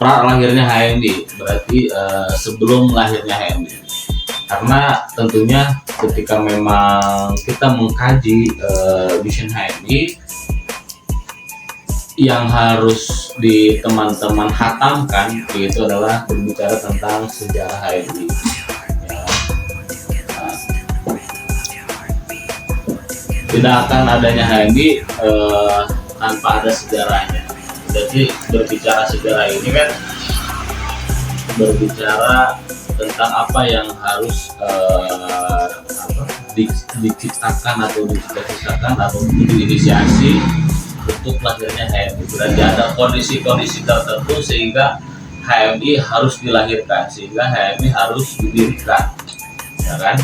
pra lahirnya HMI, berarti sebelum lahirnya HMI. Karena tentunya ketika memang kita mengkaji vision HMI, yang harus di teman-teman hatamkan itu adalah berbicara tentang sejarah HMI. Ya. Nah, tidak akan adanya HMI tanpa ada sejarahnya. Jadi berbicara sejarah ini kan berbicara tentang apa yang harus diciptakan atau diciptakan atau diinisiasi untuk lahirnya HMI. Berarti ada kondisi-kondisi tertentu sehingga HMI harus dilahirkan, sehingga HMI harus didirikan, ya kan?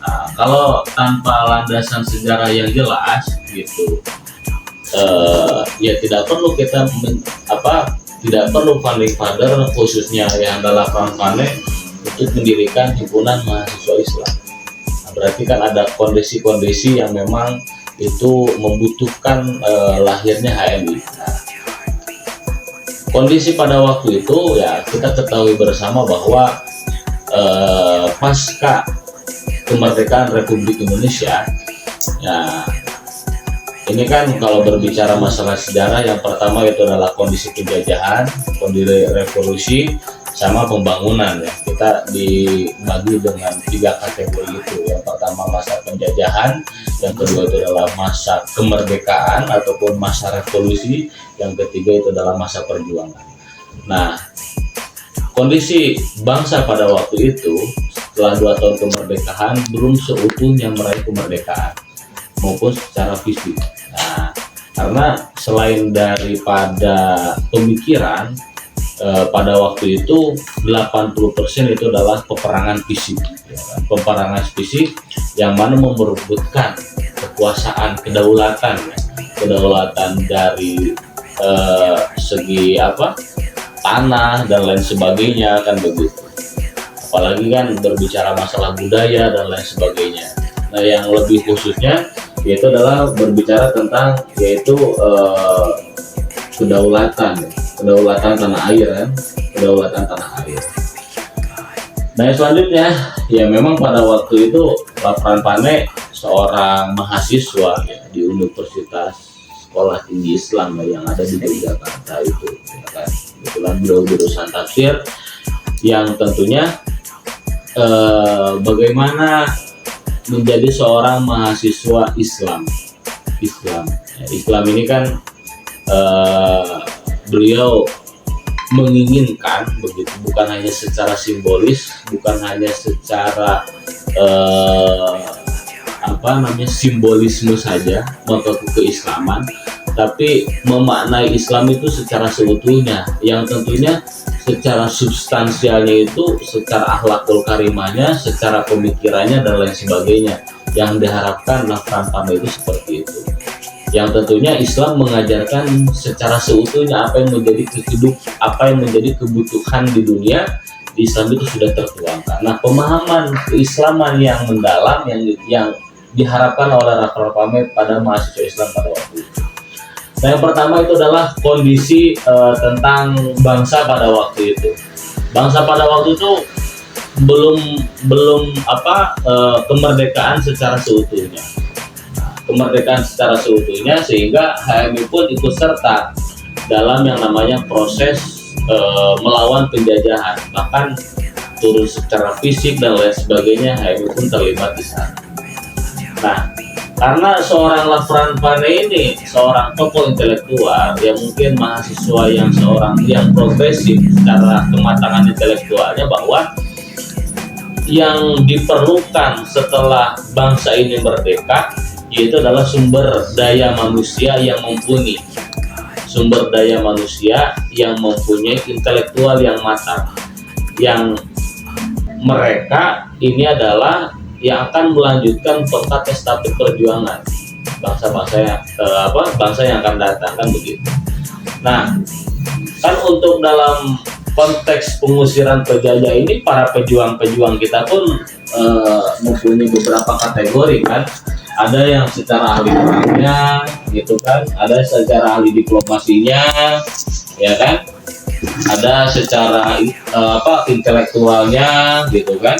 Nah, kalau tanpa landasan sejarah yang jelas gitu, ya tidak perlu kita tidak perlu founding father khususnya yang adalah Fane untuk mendirikan himpunan mahasiswa Islam. Nah, berarti kan ada kondisi-kondisi yang memang itu membutuhkan lahirnya HMI. Nah, kondisi pada waktu itu ya kita ketahui bersama bahwa pasca kemerdekaan Republik Indonesia, ya ini kan kalau berbicara masalah sejarah, yang pertama itu adalah kondisi penjajahan, kondisi revolusi, sama pembangunan. Ya kita dibagi dengan 3 kategori itu. Yang pertama masa penjajahan, yang kedua itu adalah masa kemerdekaan ataupun masa revolusi, yang ketiga itu adalah masa perjuangan. Nah, kondisi bangsa pada waktu itu setelah 2 tahun kemerdekaan belum seutuhnya meraih kemerdekaan maupun secara fisik. Nah, karena selain daripada pemikiran, pada waktu itu 80% itu adalah peperangan fisik, ya kan? Peperangan fisik yang mana merebutkan kekuasaan, kedaulatan dari segi tanah dan lain sebagainya, kan begitu. Apalagi kan berbicara masalah budaya dan lain sebagainya. Nah, yang lebih khususnya yaitu adalah berbicara tentang kedaulatan tanah air, kan? Kedaulatan tanah air. Nah, yang selanjutnya ya memang pada waktu itu Lafran Pane seorang mahasiswa ya, di Universitas Sekolah Tinggi Islam yang ada di Yogyakarta itu, ya kan? Kebetulan beliau jurusan tafsir, yang tentunya bagaimana menjadi seorang mahasiswa Islam. Islam ini kan beliau menginginkan begitu, bukan hanya secara simbolis, bukan hanya secara simbolisme saja mengaku keislaman, tapi memaknai Islam itu secara seutuhnya, yang tentunya secara substansialnya itu, secara akhlakul karimahnya, secara pemikirannya dan lain sebagainya. Yang diharapkan Lafran Pane itu seperti itu. Yang tentunya Islam mengajarkan secara seutuhnya apa yang menjadi kebutuhan di dunia, di Islam itu sudah tertuangkan. Nah, pemahaman keislaman yang mendalam yang diharapkan oleh Lafran Pane pada mahasiswa Islam pada waktu itu. Nah, yang pertama itu adalah kondisi tentang bangsa pada waktu itu. Bangsa pada waktu itu belum kemerdekaan secara seutuhnya. Kemerdekaan secara seutuhnya, sehingga HMI pun ikut serta dalam yang namanya proses melawan penjajahan, bahkan turun secara fisik dan lain sebagainya. HMI pun terlibat di sana. Nah, karena seorang Lafran Pane ini seorang tokoh intelektual yang mungkin mahasiswa yang progresif secara kematangan intelektualnya, bahwa yang diperlukan setelah bangsa ini merdeka yaitu adalah sumber daya manusia yang mumpuni, intelektual yang matang, yang mereka ini adalah yang akan melanjutkan tongkat estafet perjuangan bangsa yang akan datang, kan begitu. Nah, kan untuk dalam konteks pengusiran penjajah ini, para pejuang-pejuang kita pun mempunyai beberapa kategori, kan. Ada yang secara ahli perangnya gitu kan, ada secara ahli diplomasinya, ya kan, ada secara intelektualnya gitu kan.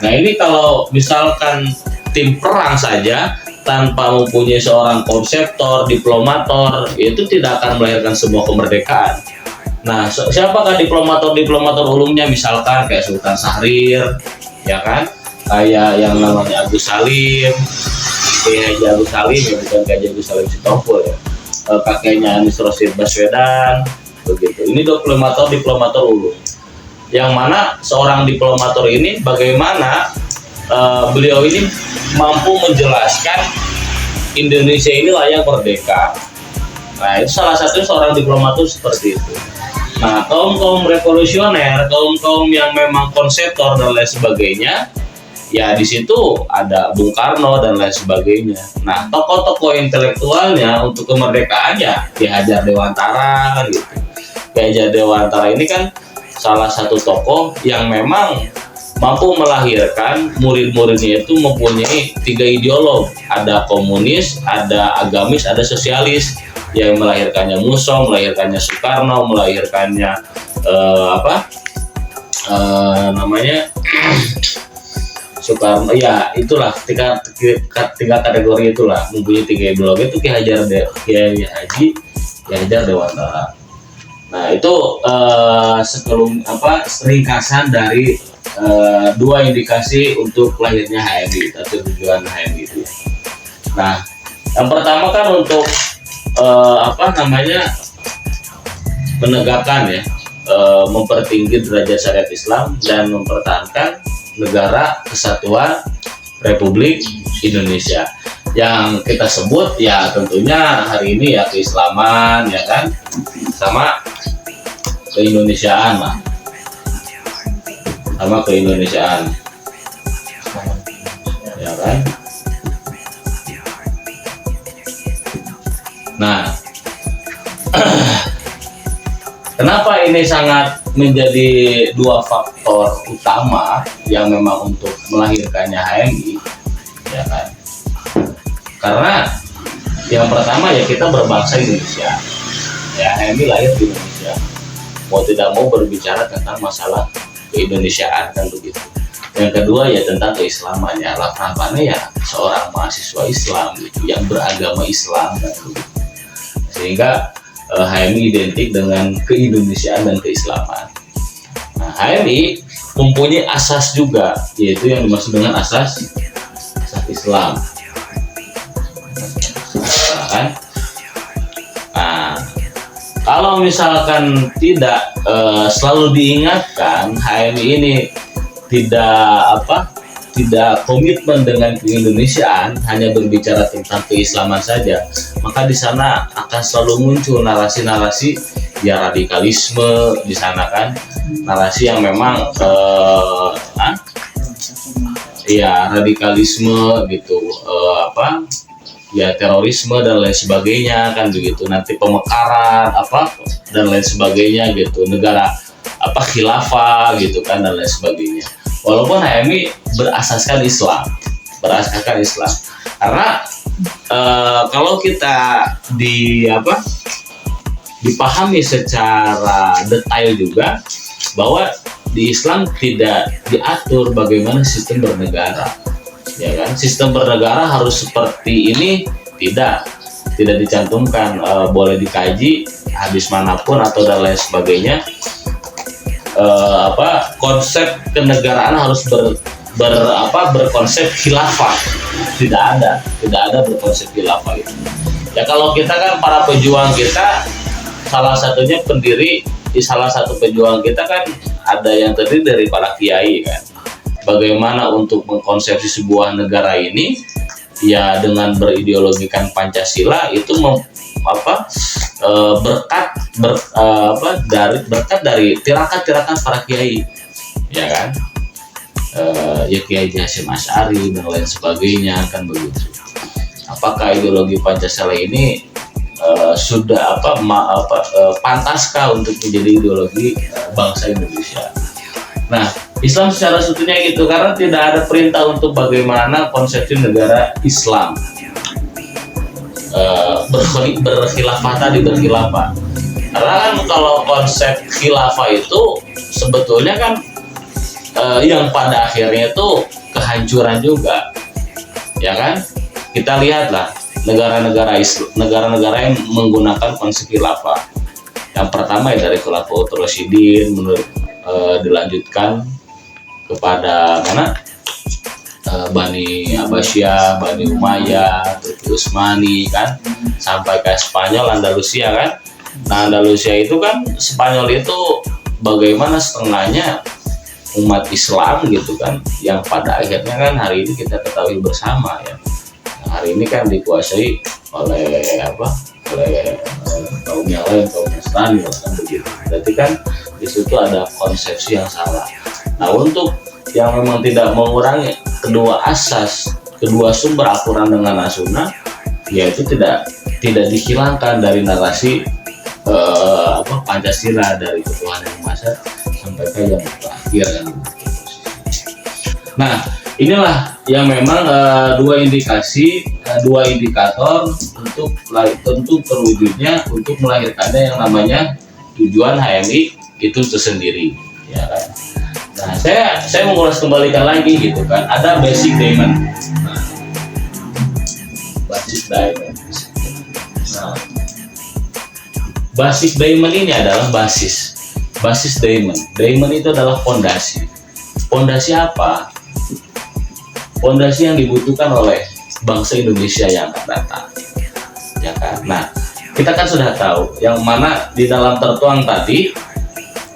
Nah ini kalau misalkan tim perang saja tanpa mempunyai seorang konseptor, diplomator, itu tidak akan melahirkan sebuah kemerdekaan. Nah, siapakah diplomator ulungnya? Misalkan kayak Sultan Syahrir, ya kan? Kayak yang namanya Agus Salim, Kiai Haji Agus Salim, ya bukan Kiai Haji Agus Salim Sitompul ya. Kakeknya Anies Rashid Baswedan, begitu. Ini diplomator ulung. Yang mana seorang diplomator ini bagaimana beliau ini mampu menjelaskan Indonesia ini layak merdeka. Nah itu salah satu seorang diplomator seperti itu. Nah kaum revolusioner, kaum yang memang konseptor dan lain sebagainya, ya di situ ada Bung Karno dan lain sebagainya. Nah tokoh-tokoh intelektualnya untuk kemerdekaannya Ki Hajar Dewantara kan gitu. Ki Hajar Dewantara ini kan salah satu tokoh yang memang mampu melahirkan murid-muridnya itu mempunyai 3 ideolog, ada komunis, ada agamis, ada sosialis, yang melahirkannya Musso, melahirkannya Soekarno, melahirkannya Soekarno, ya itulah tiga kategori itulah, mempunyai 3 ideologi itu Ki Haji Dewantara. Nah itu ringkasan dari 2 indikasi untuk lahirnya HMI atau tujuan HMI itu. Nah, yang pertama kan untuk menegakkan ya, mempertinggi derajat syariat Islam dan mempertahankan negara kesatuan Republik Indonesia. Yang kita sebut ya tentunya hari ini ya keislaman ya kan, sama keindonesiaan lah. Sama keindonesiaan ya kan. Nah kenapa ini sangat menjadi 2 faktor utama yang memang untuk melahirkannya HMI ya kan, karena yang pertama ya kita berbangsa Indonesia ya, HMI lahir di Indonesia, mau tidak mau berbicara tentang masalah keindonesiaan kan begitu. Yang kedua ya tentang keislaman ya, lapangannya ya seorang mahasiswa Islam gitu, yang beragama Islam kan begitu. Sehingga HMI identik dengan keindonesiaan dan keislaman. Nah, HMI mempunyai asas juga, yaitu yang dimaksud dengan asas Islam. Nah, kan? Nah, kalau misalkan tidak selalu diingatkan HMI ini tidak komitmen dengan keindonesiaan, hanya berbicara tentang keislaman saja, maka di sana akan selalu muncul narasi-narasi ya radikalisme di sana kan, narasi yang memang ya radikalisme gitu, ya terorisme dan lain sebagainya kan begitu, nanti pemekaran dan lain sebagainya gitu, negara khilafah gitu kan dan lain sebagainya. Walaupun HMI berasaskan Islam, karena kalau kita dipahami secara detail juga bahwa di Islam tidak diatur bagaimana sistem bernegara, ya kan? Sistem bernegara harus seperti ini, tidak dicantumkan, boleh dikaji hadis manapun atau dan lain sebagainya. Konsep kenegaraan harus berkonsep khilafah, tidak ada berkonsep khilafah itu. Ya kalau kita kan para pejuang kita, salah satu pejuang kita kan ada yang terdiri dari para kiai kan. Bagaimana untuk mengkonsepsi sebuah negara ini ya dengan berideologikan Pancasila itu berkat dari tirakat-tirakat para kiai ya kan, ya Kiai Hasyim Asy'ari dan lain sebagainya kan begitu. Apakah ideologi Pancasila ini sudah pantaskah untuk menjadi ideologi bangsa Indonesia? Nah, Islam secara seutuhnya gitu, karena tidak ada perintah untuk bagaimana konsepsi negara Islam berkhilafah. Karena kan kalau konsep khilafah itu sebetulnya kan yang pada akhirnya itu kehancuran juga, ya kan? Kita lihatlah negara-negara yang menggunakan konsep khilafah. Yang pertama ya dari Khulafaur Rasyidin, dilanjutkan kepada mana? Bani Abbasiyah, Bani Umayyah, Turki Utsmani kan, sampai ke Spanyol, Andalusia kan. Nah, Andalusia itu kan, Spanyol itu bagaimana setengahnya umat Islam gitu kan, yang pada akhirnya kan hari ini kita ketahui bersama ya. Nah, hari ini kan dikuasai oleh oleh kaum yang lain, kaum Nasrani kan begitu. Berarti kan di situ ada konsepsi yang salah. Nah, untuk yang memang tidak mengurangi kedua asas, kedua sumber Al-Quran dengan As-Sunnah, yaitu tidak dihilangkan dari narasi Pancasila, dari ketuhanan yang maha sampai ke yang terakhir kan. Nah, inilah yang memang dua indikator untuk tentu terwujudnya untuk melahirkannya yang namanya tujuan HMI itu tersendiri, ya kan. Nah, saya mengulas kembalikan lagi gitu kan, ada basic diamond. Nah, basic diamond. Nah, basic diamond ini adalah basis diamond. Diamond itu adalah fondasi. Fondasi apa? Fondasi yang dibutuhkan oleh bangsa Indonesia yang akan datang, ya kan. Nah, kita kan sudah tahu yang mana di dalam tertuang tadi,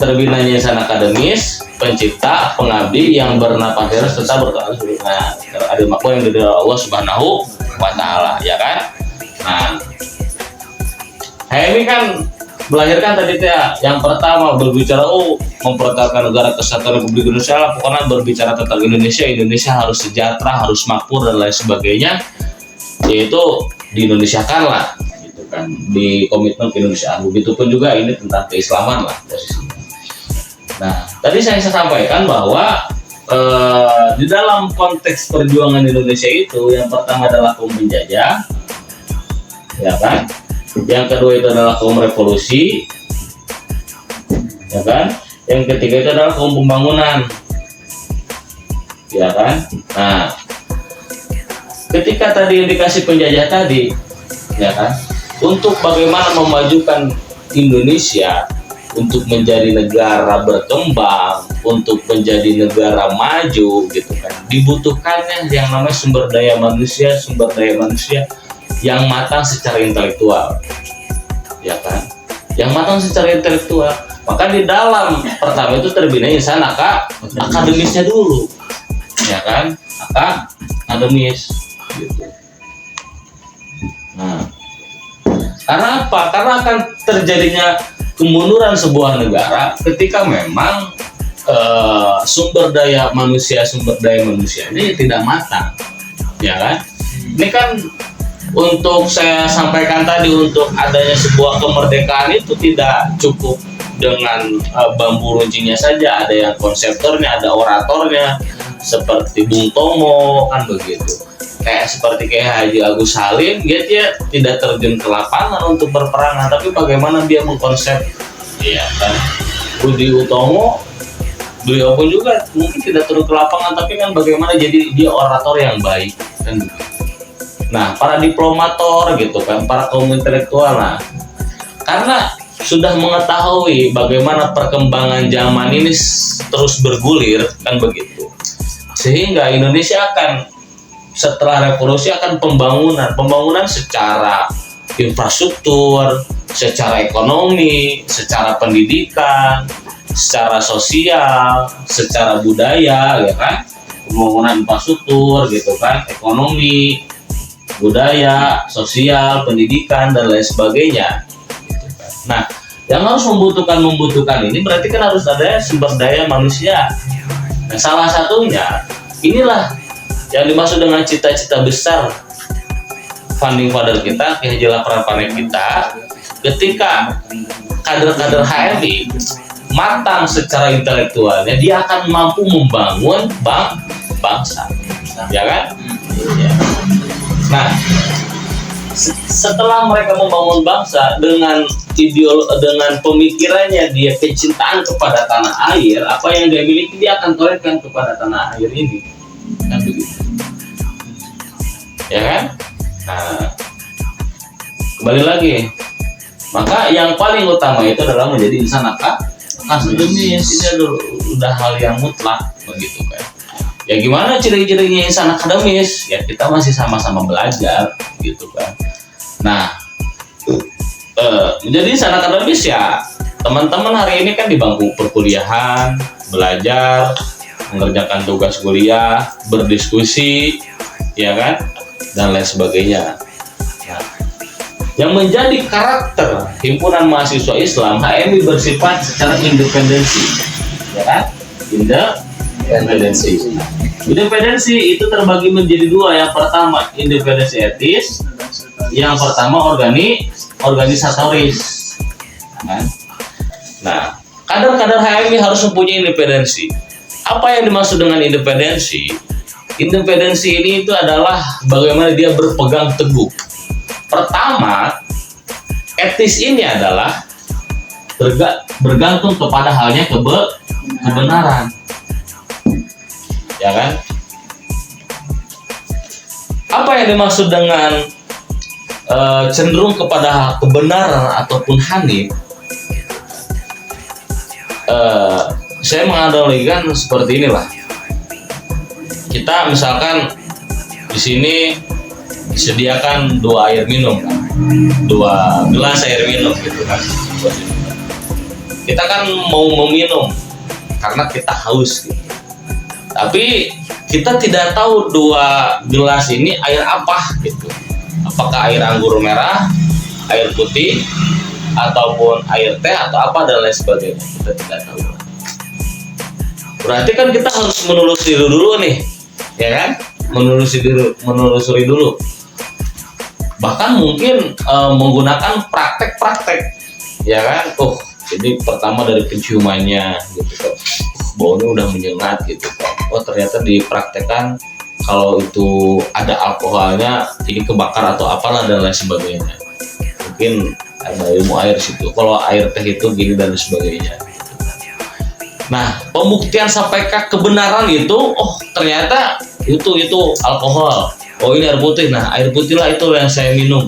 terbinanya yayasan akademis, pencipta, pengabdi yang bernafas hidup serta adil makmur yang dari Allah Subhanahu wa Ta'ala, ya kan. Nah, HMI kan melahirkan tadi ya, yang pertama berbicara mempertahankan negara kesatuan Republik Indonesia lah, pokoknya berbicara tentang Indonesia harus sejahtera, harus makmur dan lain sebagainya, yaitu di Indonesia kan lah gitu kan, di komitmen keindonesiaan. Begitupun juga ini tentang keislaman lah posisinya. Nah, tadi saya sampaikan bahwa di dalam konteks perjuangan Indonesia itu, yang pertama adalah kaum penjajah, ya kan. Yang kedua itu adalah kaum revolusi, ya kan. Yang ketiga itu adalah kaum pembangunan, ya kan. Nah, ketika tadi indikasi penjajah tadi, ya kan, untuk bagaimana memajukan Indonesia untuk menjadi negara berkembang, untuk menjadi negara maju gitu kan, dibutuhkannya yang namanya sumber daya manusia yang matang secara intelektual, ya kan, yang matang secara intelektual. Maka di dalam pertama itu terbina insan akademisnya dulu, ya kan, akademis gitu. Nah, karena apa? Karena akan terjadinya kemunduran sebuah negara ketika memang sumber daya manusia ini tidak matang, ya kan. Ini kan untuk saya sampaikan tadi, untuk adanya sebuah kemerdekaan itu tidak cukup dengan bambu runcingnya saja, ada yang konseptornya, ada oratornya seperti Bung Tomo kan begitu. Seperti Haji Agus Salim, dia tidak terjun ke lapangan untuk berperang, tapi bagaimana dia mengkonsep, ya kan. Budi Utomo, beliau pun juga mungkin tidak turun ke lapangan, tapi kan bagaimana jadi dia orator yang baik kan. Nah, para diplomator gitu kan, para kaum intelektual, nah, karena sudah mengetahui bagaimana perkembangan zaman ini terus bergulir kan begitu, sehingga Indonesia akan setelah revolusi akan pembangunan secara infrastruktur, secara ekonomi, secara pendidikan, secara sosial, secara budaya, ya kan, pembangunan infrastruktur gitu kan, ekonomi, budaya, sosial, pendidikan dan lain sebagainya. Nah, yang harus membutuhkan ini berarti kan harus ada sumber daya manusia. Nah, salah satunya inilah yang dimaksud dengan cita-cita besar founding father kita, Ki Haji Lapran Paneh kita, ketika kader-kader HMI matang secara intelektualnya, dia akan mampu membangun bangsa, ya kan? Ya. Nah, setelah mereka membangun bangsa dengan dengan pemikirannya dia kecintaan kepada tanah air, apa yang dia miliki dia akan torehkan kepada tanah air ini, kan begitu, ya kan? Nah, kembali lagi, maka yang paling utama itu adalah menjadi insan akademis. Ini udah hal yang mutlak begitu kan. Ya gimana ciri-cirinya insan akademis? Ya kita masih sama-sama belajar gitu kan. Nah, menjadi insan akademis ya teman-teman hari ini kan di bangku perkuliahan, belajar, mengerjakan tugas kuliah, berdiskusi, ya kan, dan lain sebagainya. Nah, yang menjadi karakter himpunan mahasiswa Islam HMI bersifat secara independensi, ya kan? Independensi itu terbagi menjadi dua. Yang pertama independensi etis, yang pertama organisatoris. Nah, kader-kader HMI harus mempunyai independensi. Apa yang dimaksud dengan independensi? Independensi ini itu adalah bagaimana dia berpegang teguh. Pertama, etis ini adalah bergantung kepada halnya kebenaran, ya kan? Apa yang dimaksud dengan cenderung kepada kebenaran ataupun hanif? Saya menganalogikan seperti inilah. Kita misalkan di sini disediakan 2 air minum, 2 gelas air minum gitu kan. Kita kan mau meminum karena kita haus gitu. Tapi kita tidak tahu 2 gelas ini air apa gitu. Apakah air anggur merah, air putih, ataupun air teh atau apa dan lain sebagainya. Kita tidak tahu. Berarti kan kita harus menelusuri dulu nih, ya kan? Menelusuri dulu. Bahkan mungkin menggunakan praktek-praktek, ya kan? Jadi pertama dari penciumannya gitu kan, baunya udah menyengat gitu kan. Ternyata dipraktekkan kalau itu ada alkoholnya ini kebakar atau apalah dan lain sebagainya. Mungkin ada ilmu air situ. Kalau air teh itu gini dan sebagainya. Nah, pembuktian sampai ke kebenaran itu, ternyata itu alkohol. Ini air putih. Nah, air putih lah itu yang saya minum.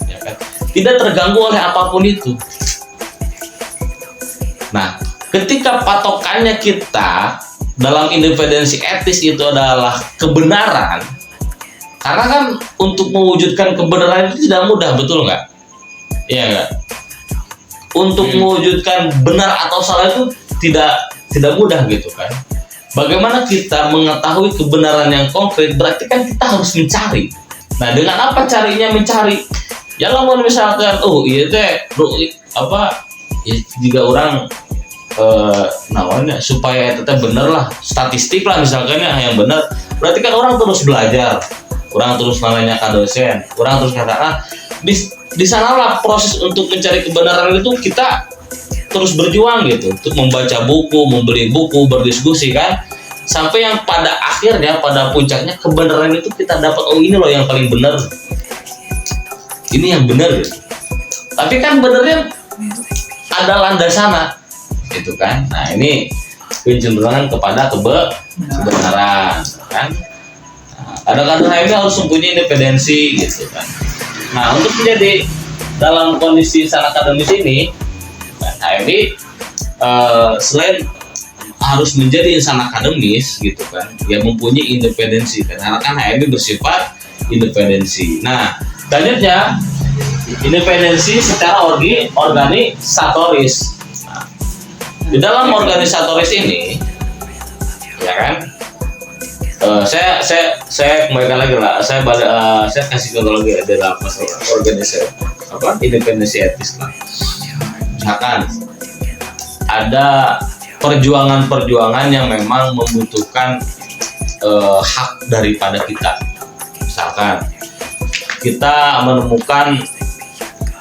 Ya kan? Tidak terganggu oleh apapun itu. Nah, ketika patokannya kita dalam independensi etis itu adalah kebenaran, karena kan untuk mewujudkan kebenaran itu tidak mudah, betul nggak? Iya nggak? Untuk mewujudkan benar atau salah itu tidak mudah gitu kan. Bagaimana kita mengetahui kebenaran yang konkret? Berarti kan kita harus mencari. Nah, dengan apa carinya mencari? Ya kalau misalkan iya teh ya, jika orang namanya supaya tetap benar lah, statistik lah misalkan yang benar, berarti kan orang terus belajar, orang terus menanyakan dosen, orang terus katakan di sanalah proses untuk mencari kebenaran itu kita terus berjuang gitu, untuk membaca buku, membeli buku, berdiskusi kan, sampai yang pada akhirnya, pada puncaknya kebenaran itu kita dapat, ini loh yang paling benar, ini yang benar gitu. Tapi kan benernya ada landasan gitu kan. Nah, ini kecenderungan kepada kebenaran kan. Kadang-kadang HMI harus mempunyai independensi gitu kan. Nah, untuk menjadi dalam kondisi insan akademis ini, HMI selain harus menjadi insan akademis gitu kan, ya mempunyai independensi, karena kan HMI bersifat independensi. Nah, selanjutnya independensi secara organisatoris. Nah, di dalam organisatoris ini, ya kan, saya kembalikan lagi lah, saya kasih contoh lagi dalam masalah organisasi independensi etis lah. Misalkan ada perjuangan-perjuangan yang memang membutuhkan hak daripada kita. Misalkan kita menemukan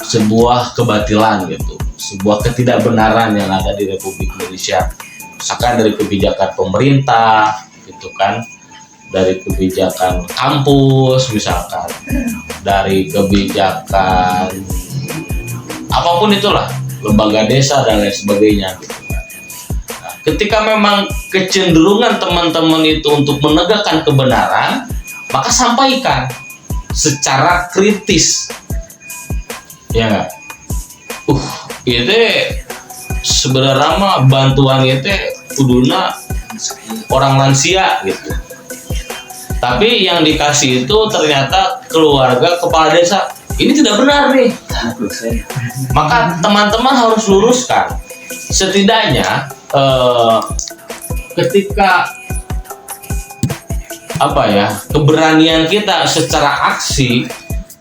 sebuah kebatilan gitu, sebuah ketidakbenaran yang ada di Republik Indonesia, misalkan dari kebijakan pemerintah gitu kan, dari kebijakan kampus misalkan, dari kebijakan apapun itulah, lembaga desa dan lain sebagainya gitu. Nah, ketika memang kecenderungan teman-teman itu untuk menegakkan kebenaran, maka sampaikan secara kritis, ya nggak? Itu sebenarnya mah bantuan itu kuduna orang lansia gitu. Tapi yang dikasih itu ternyata keluarga kepala desa. Ini tidak benar nih. Maka teman-teman harus luruskan. Setidaknya ketika keberanian kita secara aksi,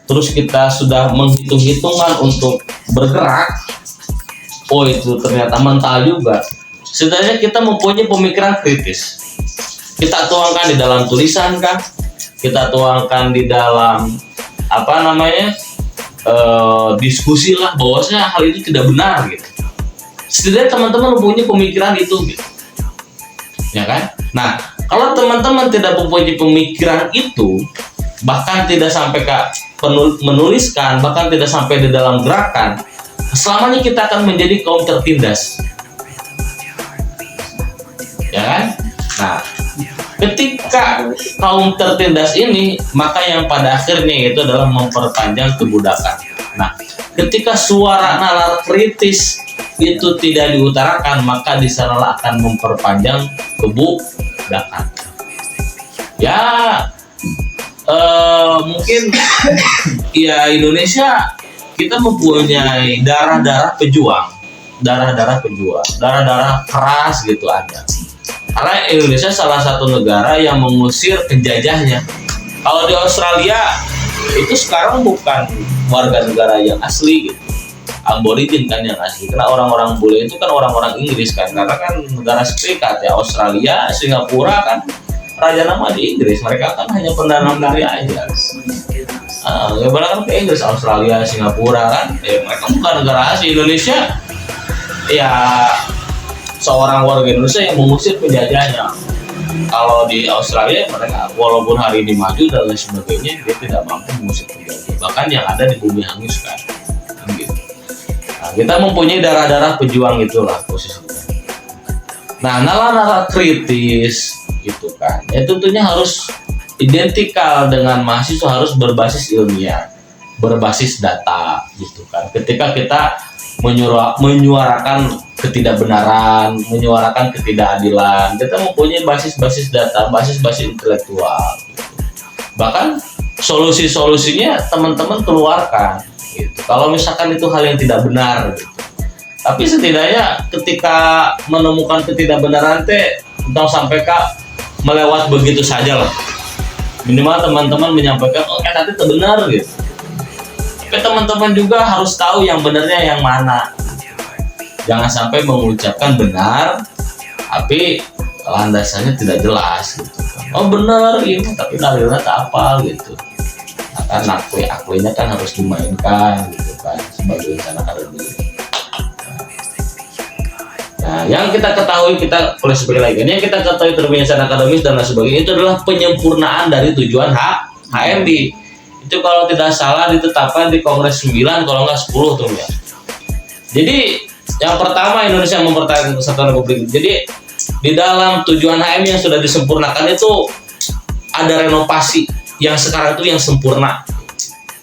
terus kita sudah menghitung-hitungan untuk bergerak, oh itu ternyata mental juga. Setidaknya kita mempunyai pemikiran kritis. Kita tuangkan di dalam tulisan kan, kita tuangkan di dalam diskusi lah, bahwasanya hal itu tidak benar gitu. Setidaknya teman-teman mempunyai pemikiran itu gitu, ya kan? Nah, kalau teman-teman tidak mempunyai pemikiran itu, bahkan tidak sampai menuliskan, bahkan tidak sampai di dalam gerakan, selamanya kita akan menjadi kaum tertindas, ya kan? Nah, ketika kaum tertindas ini, maka yang pada akhirnya itu adalah memperpanjang kebudakan. Nah, ketika suara nalar kritis itu tidak diutarakan, maka di sanalah akan memperpanjang kebudakan. Ya, mungkin ya Indonesia kita mempunyai darah-darah pejuang, darah-darah keras gitu ada. Karena Indonesia salah satu negara yang mengusir penjajahnya. Kalau di Australia itu sekarang bukan warga negara yang asli gitu, aborigin kan yang asli. Karena orang-orang bule itu kan orang-orang Inggris kan, karena kan negara serikat ya. Australia, Singapura kan raja nama di Inggris, mereka kan hanya perdana menteri aja. Ya kan ke Inggris, Australia, Singapura kan, mereka bukan negara asli. Indonesia ya seorang warga Indonesia yang mengusir penjajahnya. Kalau di Australia mereka walaupun hari ini maju dan lain sebagainya, dia tidak mampu mengusir penjajah. Bahkan yang ada di bumi hangus kan, gitu. Nah, kita mempunyai darah-darah pejuang itulah posisinya. Nah, nalar-nalar kritis gitu kan, ya tentunya harus identikal dengan mahasiswa, harus berbasis ilmiah, berbasis data gitu kan. Ketika kita menyuarakan ketidakbenaran, menyuarakan ketidakadilan, kita mempunyai basis-basis data, basis-basis intelektual gitu. Bahkan solusi-solusinya teman-teman keluarkan gitu. Kalau misalkan itu hal yang tidak benar gitu. Tapi setidaknya ketika menemukan ketidakbenaran entah sampai melewat begitu saja lah. Minimal teman-teman menyampaikan, nanti itu benar gitu. Tapi teman-teman juga harus tahu yang benarnya yang mana. Jangan sampai mengucapkan benar, tapi landasannya tidak jelas gitu. Oh benar ini, tapi dalilnya tak apa gitu. Nah, kan akuinya kan harus dimainkan gitu kan sebagai rencana akademis. Nah, yang kita ketahui, kita boleh sebagai lagi, yang kita ketahui terbiasa akademis dan lain sebagainya itu adalah penyempurnaan dari tujuan HMB. Itu kalau tidak salah ditetapkan di Kongres 9 kalau nggak 10 tuh ya. Jadi yang pertama, Indonesia mempertahankan kesatuan Republik. Jadi di dalam tujuan HM yang sudah disempurnakan itu ada renovasi yang sekarang itu yang sempurna,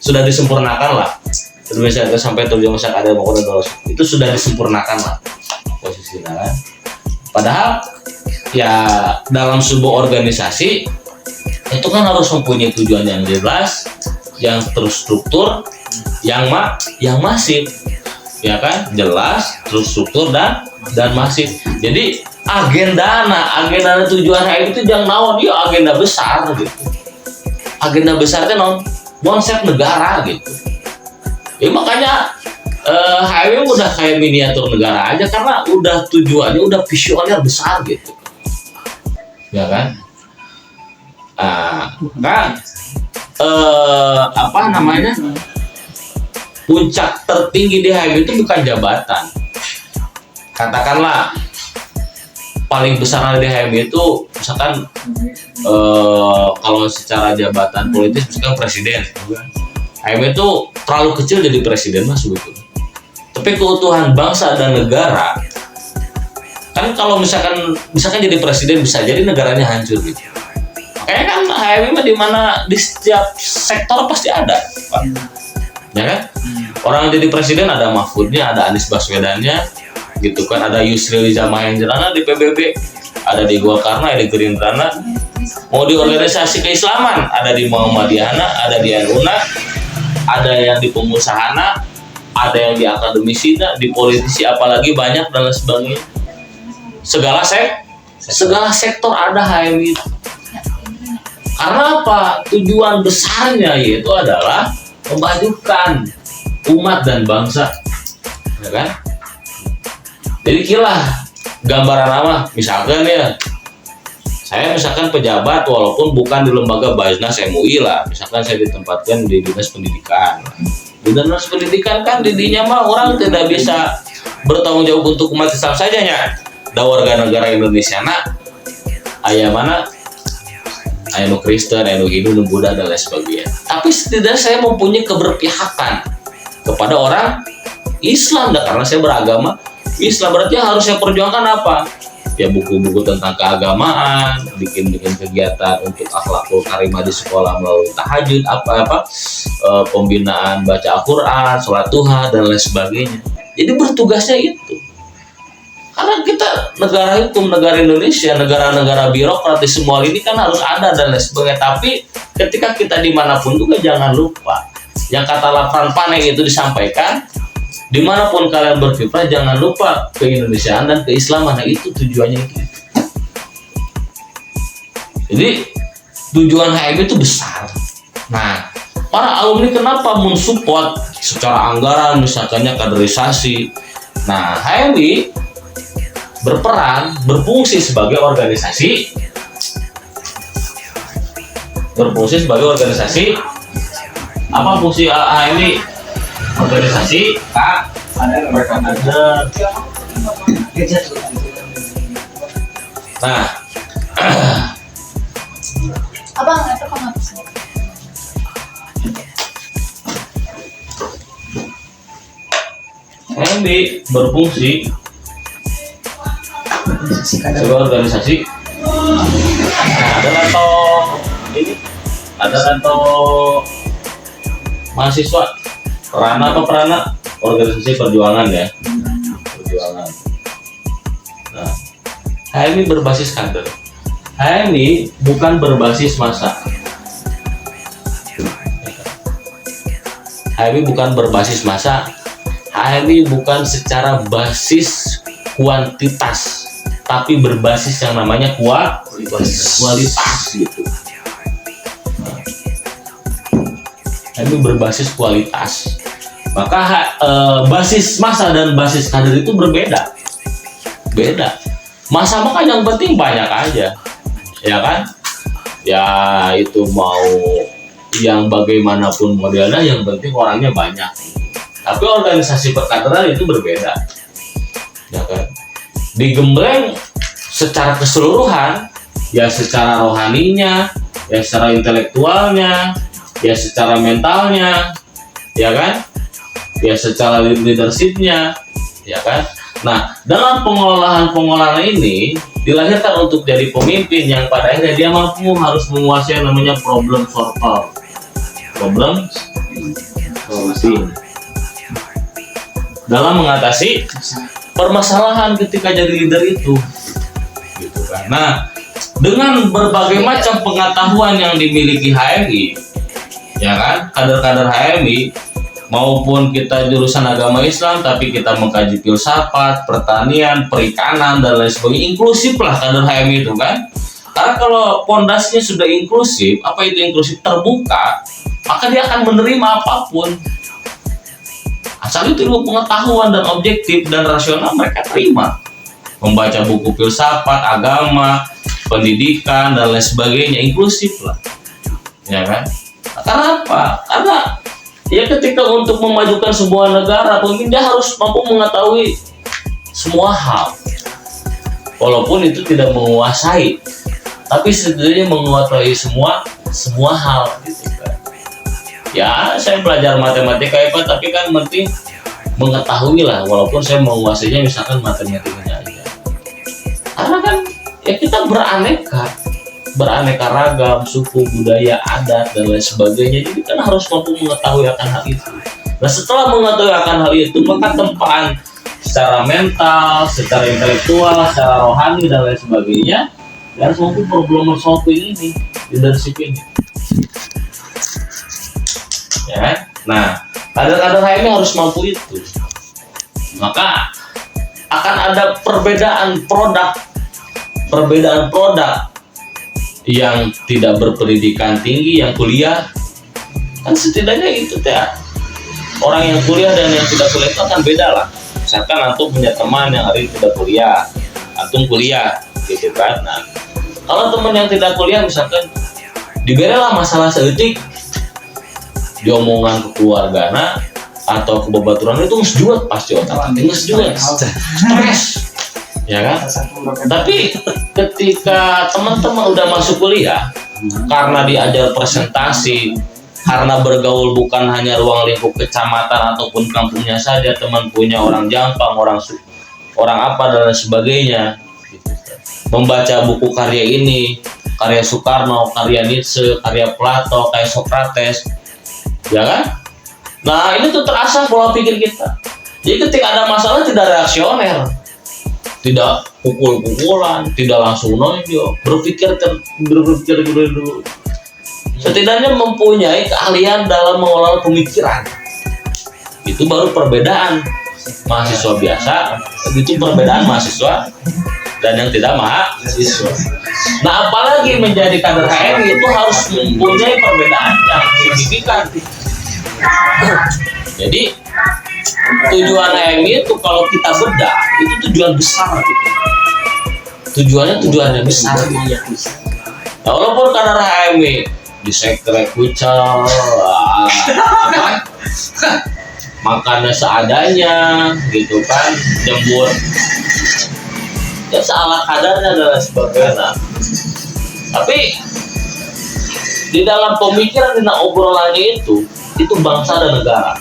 sudah disempurnakan lah. Indonesia sampai tujuan masyarakat ada itu sudah disempurnakan lah posisinya kan. Padahal ya dalam sebuah organisasi itu kan harus mempunyai tujuan yang jelas, yang terstruktur, yang masif, ya kan, jelas, terstruktur dan masif. Jadi agenda tujuan HM itu jangan naon, dia agenda besar gitu. Agenda besarnya konsep negara gitu. Ya makanya HM udah kayak miniatur negara aja karena udah tujuannya udah visioner besar gitu, ya kan. Puncak tertinggi di HM itu bukan jabatan. Katakanlah paling besar di HM itu misalkan kalau secara jabatan politis misalkan presiden. HM itu terlalu kecil jadi presiden mas sebetulnya. Tapi keutuhan bangsa dan negara, kan kalau misalkan jadi presiden bisa jadi negaranya hancur gitu. Makanya kan HMI mah di mana di setiap sektor pasti ada, Pak. Ya kan? Orang jadi presiden ada Mahfudnya, ada Anies Baswedannya, gitu kan, ada Yusril Iza Mahendrana di PBB, ada di Golkarna, ada di Gerindrana. Mau di organisasi keislaman, ada di Muhammadiyahna, ada di NU-na, ada yang di pengusahana, ada yang di akademisina, di politisi, apalagi banyak dan lain sebagainya. Segala sektor ada HMI. Karena apa? Tujuan besarnya yaitu adalah memajukan umat dan bangsa, ya kan? Jadi kilah gambaran nama, misalkan ya, saya misalkan pejabat walaupun bukan di lembaga Basnas MUI lah, misalkan saya ditempatkan di dinas pendidikan. Di dinas pendidikan kan didinya mah orang tidak bisa bertanggung jawab untuk umat Islam saja ya. Da warga negara Indonesia nak, ayah mana? Ayah nu Kristen, ayah nu Hindu, nu Buddha dan lain sebagainya. Tapi setidaknya saya mempunyai keberpihakan kepada orang Islam, dah karena saya beragama Islam. Berarti yang harus saya perjuangkan apa? Ya buku-buku tentang keagamaan, bikin kegiatan untuk akhlakul karimah di sekolah melalui tahajud, pembinaan baca Al-Quran, sholat duha dan lain sebagainya. Jadi bertugasnya itu. Karena kita negara hukum, negara Indonesia, negara-negara birokratis semua ini kan harus ada dan lain sebagainya. Tapi ketika kita dimanapun juga jangan lupa yang kata lapan paneng itu disampaikan, dimanapun kalian berkiprah jangan lupa keindonesiaan dan keislaman. Nah itu tujuannya itu. Jadi tujuan HMI itu besar. Nah para alumni kenapa mensupport secara anggaran misalkannya kaderisasi. Nah HMI berfungsi sebagai organisasi apa fungsi HMI? Organisasi ada nah abang itu kan apa sih? HMI berfungsi sebuah organisasi. Nah, ada kantong mahasiswa perana organisasi perjuangan ya, perjuangan. Nah, HMI berbasis kader. HMI bukan berbasis massa. HMI bukan berbasis massa. HMI bukan secara basis kuantitas, tapi berbasis yang namanya kualitas gitu. HMI berbasis kualitas. Maka basis massa dan basis kader itu beda. Massa mah kan yang penting banyak aja, ya kan? Ya itu mau yang bagaimanapun modelnya, yang penting orangnya banyak. Tapi organisasi perkaderan itu berbeda, ya kan? Digembleng secara keseluruhan, ya secara rohaninya, ya secara intelektualnya, ya secara mentalnya, ya kan? Ya secara leadershipnya, ya kan? Nah, dalam pengolahan ini dilahirkan untuk jadi pemimpin yang pada akhirnya dia mampu harus menguasai namanya problem solving dalam mengatasi permasalahan ketika jadi leader itu, gitu kan? Nah, dengan berbagai macam pengetahuan yang dimiliki HMI, ya kan, kader-kader HMI, maupun kita jurusan agama Islam tapi kita mengkaji filsafat, pertanian, perikanan dan lain sebagainya, inklusif lah kader HMI itu kan. Karena kalau pondasinya sudah inklusif, apa itu inklusif? Terbuka, maka dia akan menerima apapun. Asal itu ilmu pengetahuan dan objektif dan rasional mereka terima. Membaca buku filsafat, agama, pendidikan dan lain sebagainya, inklusif lah, ya kan? Karena apa? Karena ya ketika untuk memajukan sebuah negara, pemimpin dia harus mampu mengetahui semua hal, walaupun itu tidak menguasai, tapi setidaknya menguasai semua hal gitu kan. Ya saya belajar matematika tapi kan penting mengetahui lah, walaupun saya menguasainya misalkan matematikanya aja. Karena kan ya kita beraneka ragam, suku, budaya, adat dan lain sebagainya. Jadi kan harus mampu mengetahui akan hal itu. Nah setelah mengetahui akan hal itu, maka tempaan secara mental, secara intelektual, secara rohani dan lain sebagainya, ya harus mampu problem solving ini, leadership ini. Ya kan? Nah, kader-kader HMI harus mampu itu. Maka akan ada perbedaan produk yang tidak berpendidikan tinggi, yang kuliah. Kan setidaknya itu ya. Orang yang kuliah dan yang tidak kuliah itu akan beda lah. Misalkan antum punya teman yang hari ini tidak kuliah, antum kuliah, gitu kan. Nah, kalau teman yang tidak kuliah misalkan diberilah masalah seetik, diomongan kekeluargaan atau kebabaturan itu ngesjuat pasti otak, ngesjuat, stres, ya kan. Tapi ketika teman-teman udah masuk kuliah, karena diajar presentasi, karena bergaul bukan hanya ruang lingkup kecamatan ataupun kampungnya saja, teman punya orang Jampang, orang apa dan lain sebagainya. Membaca buku karya ini, karya Soekarno, karya Nietzsche, karya Plato, kayak Socrates, ya kan? Nah ini tuh terasa pola pikir kita. Jadi ketika ada masalah tidak reaksioner, tidak pukul-pukulan, tidak langsung nonjok, berpikir dulu. Setidaknya mempunyai keahlian dalam mengelola pemikiran. Itu baru perbedaan mahasiswa biasa, itu perbedaan mahasiswa dan yang tidak mahasiswa. Nah apalagi menjadi kader HMI itu harus mempunyai perbedaan yang signifikan. Jadi tujuan HMI itu kalau kita bedah itu tujuan besar gitu. Tujuannya besar. Nah, walaupun kader HMI disekrek kucel, makannya seadanya, gitu kan, jembur, ya salah kadarnya dan sebagainya. Tapi di dalam pemikiran dan obrolannya itu bangsa dan negara.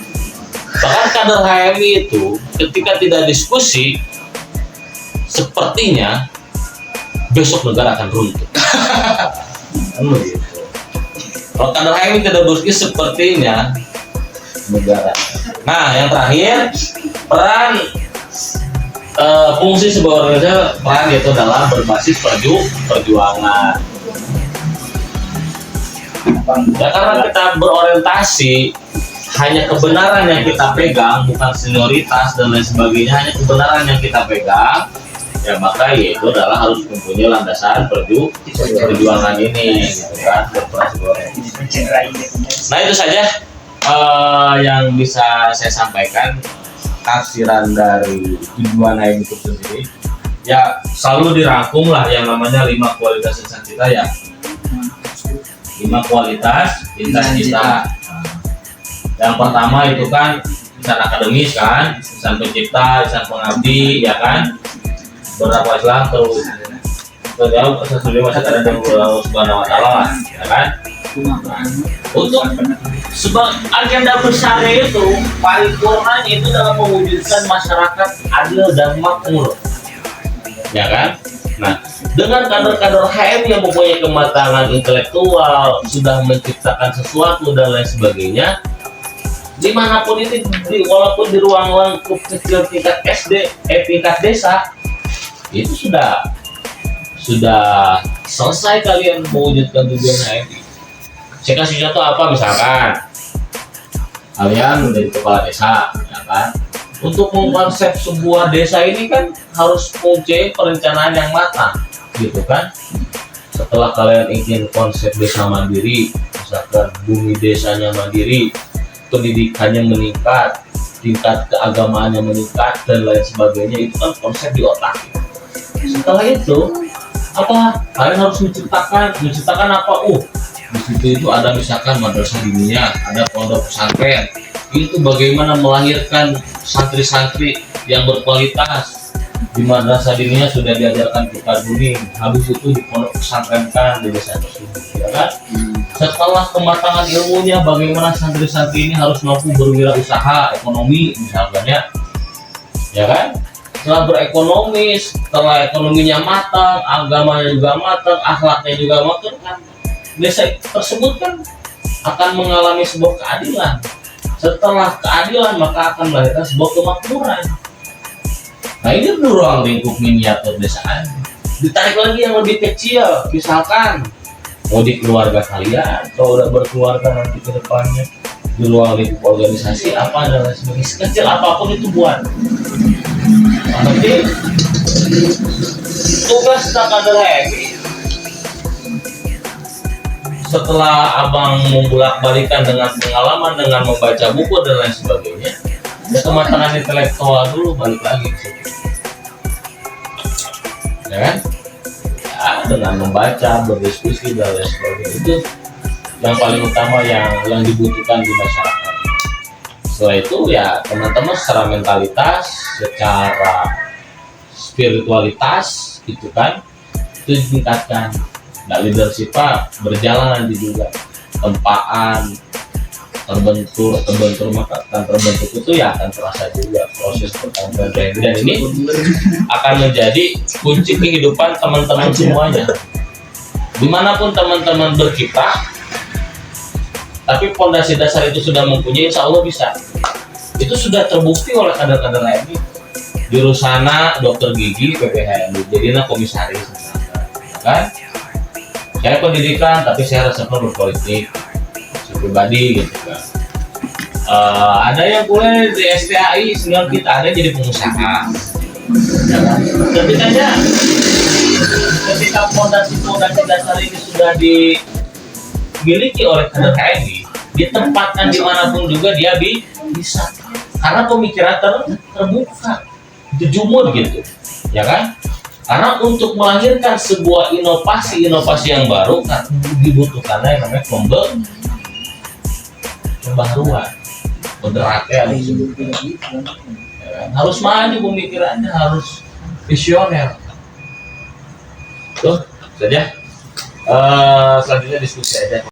Bahkan kader HMI itu ketika tidak diskusi, sepertinya besok negara akan runtuh. Gitu. Kalau kader HMI tidak diskusi, sepertinya negara. Nah, yang terakhir, peran fungsi sebuah organisasi, peran yaitu dalam berbasis perjuangan. Ya karena kita berorientasi hanya kebenaran yang kita pegang, bukan senioritas dan lain sebagainya, hanya kebenaran yang kita pegang, ya maka itu adalah harus mempunyai landasan perjuangan ini, gitu kan. Nah itu saja yang bisa saya sampaikan tafsiran dari tujuan HMI itu sendiri. Ya selalu dirangkum lah yang namanya 5 kualitas insan kita ya. 5 kualitas insan kita. Yang pertama itu kan insan akademis kan, insan pencipta, insan pengabdi, ya kan, berdakwah Islam terus jauh sesuai masa ada Allah Subhanahu Wa Taala, ya kan. Untuk agenda besarnya itu paripurnanya itu dalam mewujudkan masyarakat adil dan makmur, ya kan. Nah, dengan kader-kader HMI yang mempunyai kematangan intelektual, sudah menciptakan sesuatu dan lain sebagainya, dimanapun itu, walaupun di ruang lingkup kecil tingkat SD, tingkat desa, itu sudah selesai kalian mewujudkan tujuan HMI. Saya kasih contoh apa, misalkan kalian menjadi kepala desa, ya kan. Untuk mengkonsep sebuah desa ini kan harus mempunyai perencanaan yang matang, gitu kan. Setelah kalian ingin konsep desa mandiri, misalkan bumi desanya mandiri, pendidikannya meningkat, tingkat keagamaannya meningkat dan lain sebagainya, itu kan konsep di otak. Setelah itu apa? Kalian harus menciptakan apa? Di situ itu ada misalkan madrasah diniyah, ada pondok pesantren. Itu bagaimana melahirkan santri-santri yang berkualitas. Di madrasah diniyah sudah diajarkan kitab kuning, habis itu di pondok pesantren kan di desa tersebut, ya kan. Setelah kematangan ilmunya, bagaimana santri-santri ini harus mampu berwirausaha ekonomi misalkan ya kan? Setelah berekonomi, setelah ekonominya matang, agamanya juga matang, akhlaknya juga matang kan, desa tersebut kan akan mengalami sebuah keadilan. Setelah keadilan maka akan melahirkan sebuah kemakmuran. Nah ini ruang lingkup miniatur desaan. Ditarik lagi yang lebih kecil, misalkan mau di keluarga kalian, kalau udah berkeluarga nanti ke depannya di ruang lingkup organisasi apa dan lain sebagainya, sekecil apapun itu buat. Nanti tugas kader HMI setelah abang membulak-balikan dengan pengalaman, dengan membaca buku dan lain sebagainya, ya kematangan intelektual dulu balik lagi ke situ, ya kan? Ya, dengan membaca, berdiskusi dan lain sebagainya itu yang paling utama yang dibutuhkan di masyarakat. Setelah itu ya teman-teman secara mentalitas, secara spiritualitas gitu kan, itu ditingkatkan. Nah leadership berjalan nanti juga, tempaan terbentur maka akan terbentuk itu ya akan terasa juga proses perkembangan dan ini akan menjadi kunci kehidupan teman-teman semuanya. Dimanapun teman-teman berkiprah, tapi fondasi dasar itu sudah mempunyai, insya Allah bisa. Itu sudah terbukti oleh kader-kader lain. Di Rusana dokter gigi PPHMI, jadinya komisaris, kan? Saya pendidikan, tapi saya resepnya berpolitik, pribadi gitu kan. Ada yang kuliah di STAI, senior kita ada jadi pengusaha. Ya kan? Ketika fondasi dasar ini sudah dimiliki oleh kader HMI, ditempatkan dimanapun juga dia bisa, karena pemikiran terbuka, jujur gitu, ya kan? Karena untuk melahirkan sebuah inovasi yang baru kan dibutuhkan yang namanya pembaharuan, moderatnya disebutkan. Ya kan? Harus maju pemikirannya, harus visioner. Tuh saja. Selanjutnya diskusi aja.